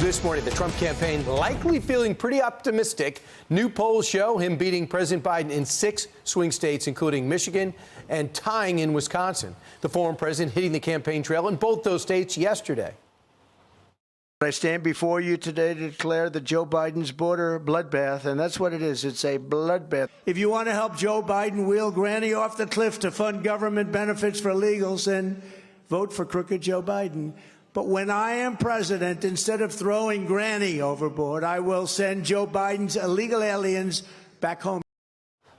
This morning, the Trump campaign likely feeling pretty optimistic. New polls show him beating President Biden in 6 swing states, including Michigan, and tying in Wisconsin. The former president hitting the campaign trail in both those states yesterday. I stand before you today to declare the Joe Biden's border bloodbath, and that's what it is. It's a bloodbath. If you want to help Joe Biden wheel Granny off the cliff to fund government benefits for illegals, then vote for crooked Joe Biden. But when I am president, instead of throwing Granny overboard, I will send Joe Biden's illegal aliens back home.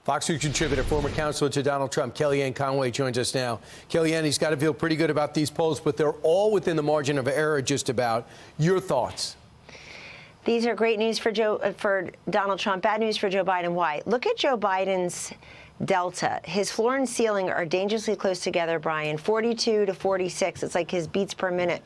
Fox News contributor, former counselor to Donald Trump, Kellyanne Conway, joins us now. Kellyanne, he's got to feel pretty good about these polls, but they're all within the margin of error just about. Your thoughts? These are great news for Donald Trump, bad news for Joe Biden. Why? Look at Joe Biden's delta. His floor and ceiling are dangerously close together, Brian, 42 to 46. It's like his beats per minute,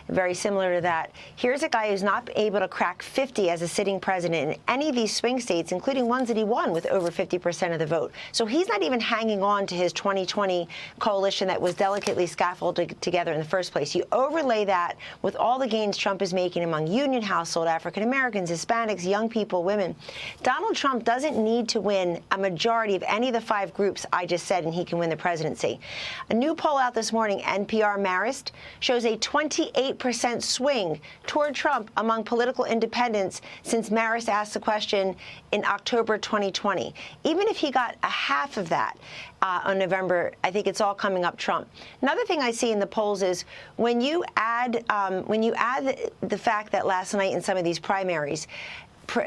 very similar to that. Here's a guy who's not able to crack 50 as a sitting president in any of these swing states, including ones that he won with over 50% of the vote. So he's not even hanging on to his 2020 coalition that was delicately scaffolded together in the first place. You overlay that with all the gains Trump is making among union household, African Americans, Hispanics, young people, women. Donald Trump doesn't need to win a majority of any of the 5 groups I just said, and he can win the presidency. A new poll out this morning, NPR Marist, shows a 28% swing toward Trump among political independents since Marist asked the question in October 2020. Even if he got a half of that on November, I think it's all coming up Trump. Another thing I see in the polls is when you add the fact that last night in some of these primaries,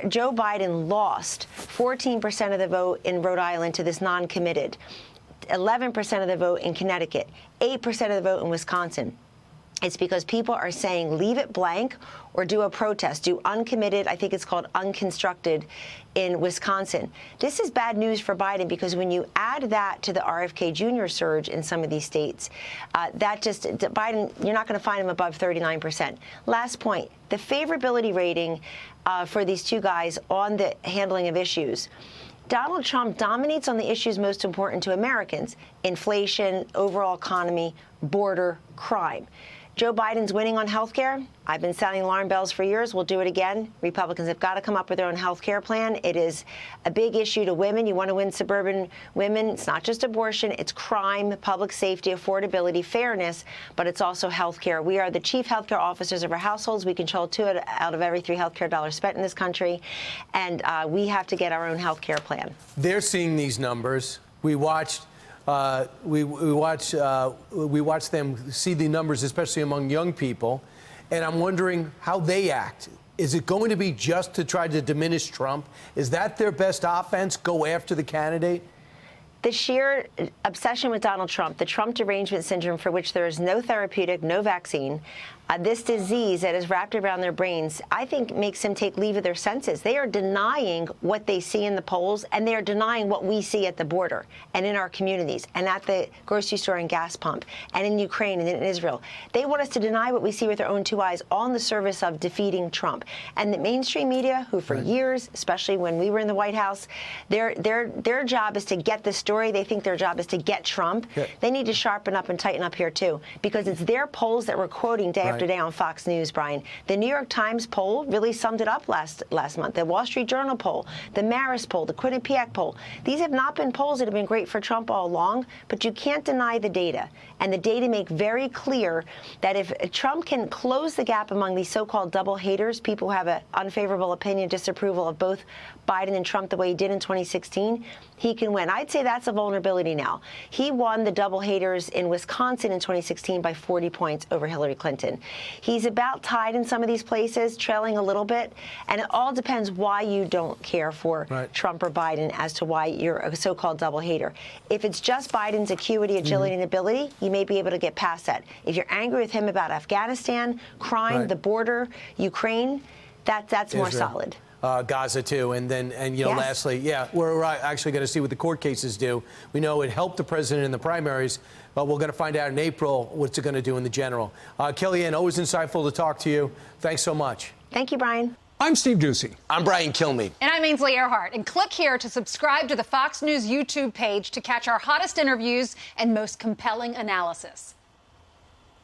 Joe Biden lost 14% of the vote in Rhode Island to this non-committed, 11% of the vote in Connecticut, 8% of the vote in Wisconsin. It's because people are saying leave it blank or do a protest, do uncommitted, I think it's called unconstructed, in Wisconsin. This is bad news for Biden because when you add that to the RFK Jr. surge in some of these states, Biden, you're not going to find him above 39%. Last point, the favorability rating for these two guys on the handling of issues. Donald Trump dominates on the issues most important to Americans: inflation, overall economy, border, crime. Joe Biden's winning on health care. I've been sounding alarm bells for years. We'll do it again. Republicans have got to come up with their own health care plan. It is a big issue to women. You want to win suburban women. It's not just abortion. It's crime, public safety, affordability, fairness, but it's also health care. We are the chief health care officers of our households. We control 2 out of every 3 health care dollars spent in this country, and we have to get our own health care plan. They're seeing these numbers. We watched we watch them see the numbers, especially among young people, and I'm wondering how they act. Is it going to be just to try to diminish Trump? Is that their best offense, go after the candidate? The sheer obsession with Donald Trump, the Trump derangement syndrome for which there is no therapeutic, no vaccine, this disease that is wrapped around their brains, I think makes them take leave of their senses. They are denying what they see in the polls, and they are denying what we see at the border and in our communities and at the grocery store and gas pump and in Ukraine and in Israel. They want us to deny what we see with their own 2 eyes, all in the service of defeating Trump. And the mainstream media, who for years, especially when we were in the White House, their job is to get the story. They think their job is to get Trump. Yeah. They need to sharpen up and tighten up here, too, because it's their polls that we're quoting day after day on Fox News, Brian. The New York Times poll really summed it up last month. The Wall Street Journal poll, the Marist poll, the Quinnipiac poll. These have not been polls that have been great for Trump all along, but you can't deny the data. And the data make very clear that if Trump can close the gap among these so-called double haters, people who have an unfavorable opinion, disapproval of both Biden and Trump the way he did in 2016, he can win. I'd say that's a vulnerability now. He won the double haters in Wisconsin in 2016 by 40 points over Hillary Clinton. He's about tied in some of these places, trailing a little bit, and it all depends why you don't care for Trump or Biden as to why you're a so-called double hater. If it's just Biden's acuity, agility, and ability, you may be able to get past that. If you're angry with him about Afghanistan, crime, the border, Ukraine, that's more solid. Gaza, too. And then, lastly, we're actually going to see what the court cases do. We know it helped the president in the primaries, but we're going to find out in April what's it going to do in the general. Kellyanne, always insightful to talk to you. Thanks so much. Thank you, Brian. I'm Steve Doocy. I'm Brian Kilmeade. And I'm Ainsley Earhart. And click here to subscribe to the Fox News YouTube page to catch our hottest interviews and most compelling analysis.